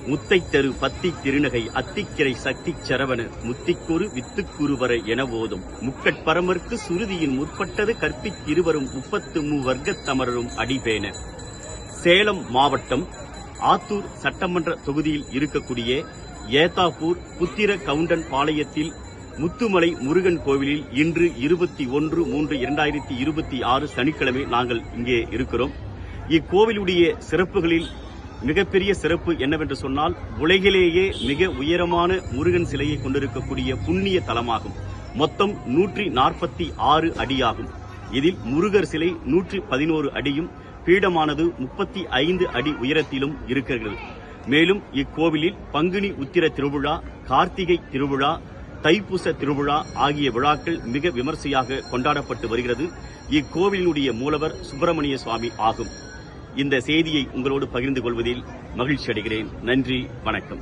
முத்தைத்தரு பத்தி திருநகை அத்திக்கிரை சக்தி சரவண முத்திக்குரு வித்துக்குருவர என ஓதும் முக்கட்பரமர்க்கு சுருதியின் முற்பட்டது கற்பித்திருவரும் 33 வர்க்கத்தமரரும் அடிபேன. சேலம் மாவட்டம் ஆத்தூர் சட்டமன்ற தொகுதியில் இருக்கக்கூடிய ஏத்தாப்பூர் புத்திர கவுண்டன் பாளையத்தில் முத்துமலை முருகன் கோவிலில் இன்று 21/3/2026 சனிக்கிழமை நாங்கள் இங்கே இருக்கிறோம். இக்கோவிலுடைய சிறப்புகளில் மிகப்பெரிய சிறப்பு என்னவென்று சொன்னால், உலகிலேயே மிக உயரமான முருகன் சிலையை கொண்டிருக்கக்கூடிய புண்ணிய தலமாகும். மொத்தம் 146 அடியாகும். இதில் முருகர் சிலை 111 அடியும், பீடமானது 35 அடி உயரத்திலும் இருக்கிறது. மேலும் இக்கோவிலில் பங்குனி உத்திர திருவிழா, கார்த்திகை திருவிழா, தைப்பூச திருவிழா ஆகிய விழாக்கள் மிக விமர்சையாக கொண்டாடப்பட்டு வருகிறது. இக்கோவிலினுடைய மூலவர் சுப்பிரமணிய சுவாமி ஆகும். இந்த செய்தியை உங்களோடு பகிர்ந்து கொள்வதில் மகிழ்ச்சி அடைகிறேன். நன்றி, வணக்கம்.